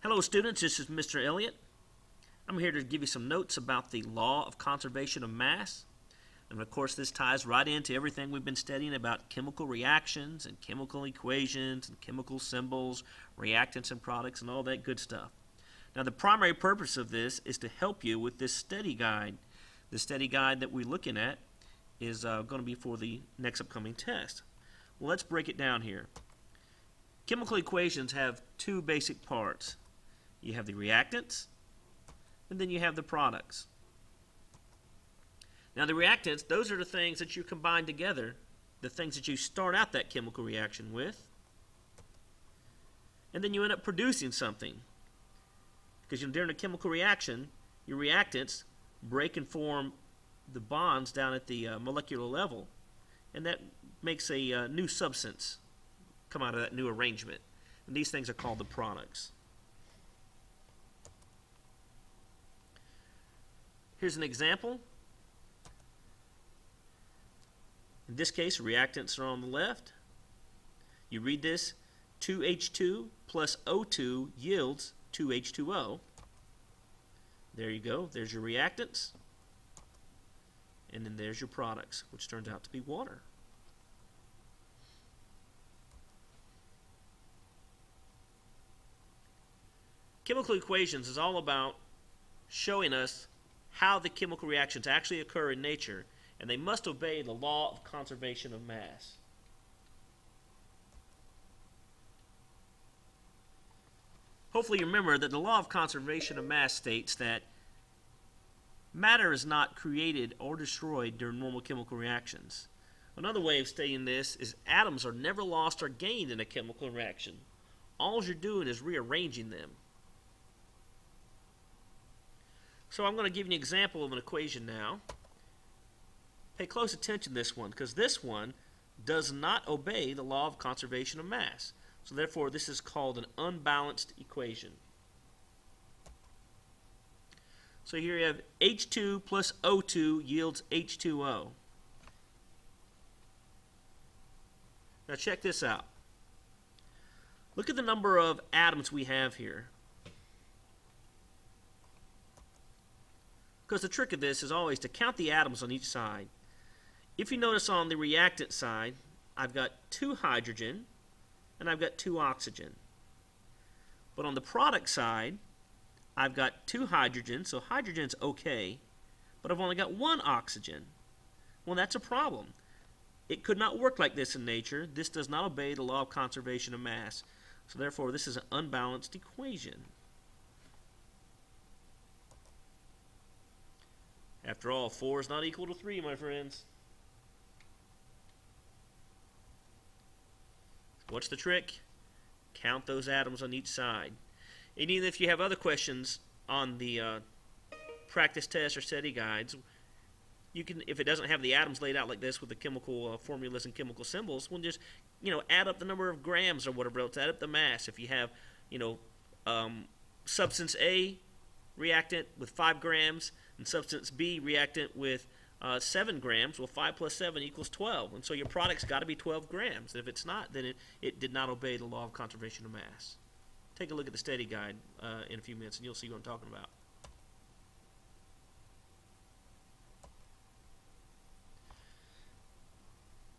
Hello students, this is Mr. Elliott. I'm here to give you some notes about the law of conservation of mass. And of course this ties right into everything we've been studying about chemical reactions and chemical equations and chemical symbols, reactants and products and all that good stuff. Now the primary purpose of this is to help you with this study guide. The study guide that we're looking at is going to be for the next upcoming test. Well, let's break it down here. Chemical equations have two basic parts. You have the reactants, and then you have the products. Now the reactants, those are the things that you combine together, the things that you start out that chemical reaction with, and then you end up producing something. Because during a chemical reaction, your reactants break and form the bonds down at the molecular level, and that makes a new substance come out of that new arrangement. And these things are called the products. Here's an example. In this case, reactants are on the left. You read this, 2H2 plus O2 yields 2H2O. There you go. There's your reactants. And then there's your products, which turns out to be water. Chemical equations is all about showing us how the chemical reactions actually occur in nature, and they must obey the law of conservation of mass. Hopefully you remember that the law of conservation of mass states that matter is not created or destroyed during normal chemical reactions. Another way of stating this is atoms are never lost or gained in a chemical reaction. All you're doing is rearranging them. So I'm going to give you an example of an equation now. Pay close attention to this one, because this one does not obey the law of conservation of mass. So therefore this is called an unbalanced equation. So here you have H2 plus O2 yields H2O. Now check this out. Look at the number of atoms we have here. Because the trick of this is always to count the atoms on each side. If you notice on the reactant side, I've got 2 hydrogen and I've got 2 oxygen. But on the product side, I've got 2 hydrogen, so hydrogen's okay, but I've only got 1 oxygen. Well, that's a problem. It could not work like this in nature. This does not obey the law of conservation of mass. So therefore, this is an unbalanced equation. After all, 4 is not equal to 3, my friends. What's the trick? Count those atoms on each side. And even if you have other questions on the practice test or study guides, you can, if it doesn't have the atoms laid out like this with the chemical formulas and chemical symbols, we'll just, add up the number of grams or whatever else, add up the mass. If you have, substance A reactant with 5 grams and substance B reactant with 7 grams, well, 5 plus 7 equals 12. And so your product's got to be 12 grams. And if it's not, then it did not obey the law of conservation of mass. Take a look at the study guide in a few minutes and you'll see what I'm talking about.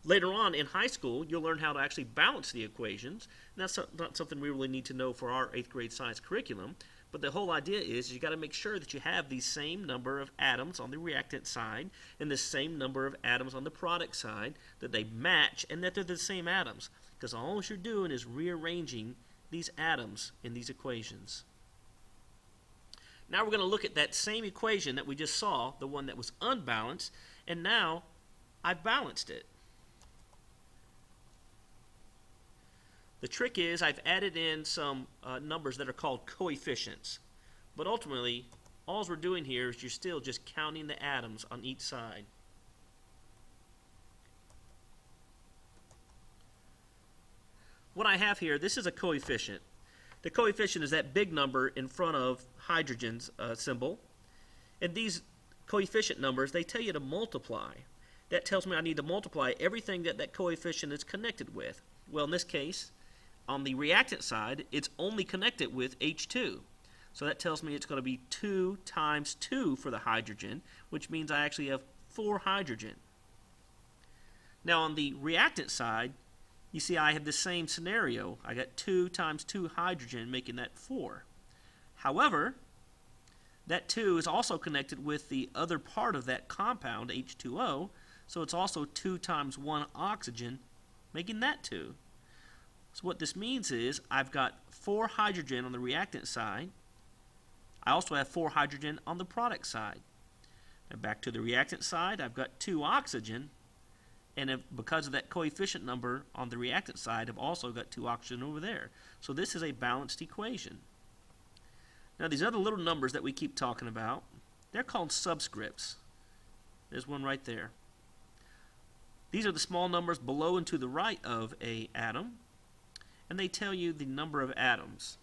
Later on in high school, you'll learn how to actually balance the equations. And that's not something we really need to know for our 8th grade science curriculum. But the whole idea is you got to make sure that you have the same number of atoms on the reactant side and the same number of atoms on the product side, that they match and that they're the same atoms. Because all you're doing is rearranging these atoms in these equations. Now we're going to look at that same equation that we just saw, the one that was unbalanced, and now I've balanced it. The trick is I've added in some numbers that are called coefficients. But ultimately, all we're doing here is you're still just counting the atoms on each side. What I have here, this is a coefficient. The coefficient is that big number in front of hydrogen's symbol. And these coefficient numbers, they tell you to multiply. That tells me I need to multiply everything that that coefficient is connected with. Well, in this case, on the reactant side, it's only connected with H2. So that tells me it's going to be 2 times 2 for the hydrogen, which means I actually have 4 hydrogen. Now on the reactant side, you see I have the same scenario. I got 2 times 2 hydrogen, making that 4. However, that 2 is also connected with the other part of that compound, H2O, so it's also 2 times 1 oxygen, making that 2. So what this means is I've got 4 hydrogen on the reactant side. I also have 4 hydrogen on the product side. Now back to the reactant side, I've got 2 oxygen, and because of that coefficient number on the reactant side, I've also got 2 oxygen over there. So this is a balanced equation. Now these other little numbers that we keep talking about, they're called subscripts. There's one right there. These are the small numbers below and to the right of an atom, and they tell you the number of atoms.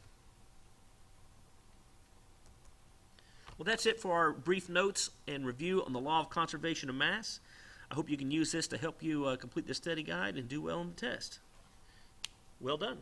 Well, that's it for our brief notes and review on the law of conservation of mass. I hope you can use this to help you complete the study guide and do well on the test. Well done.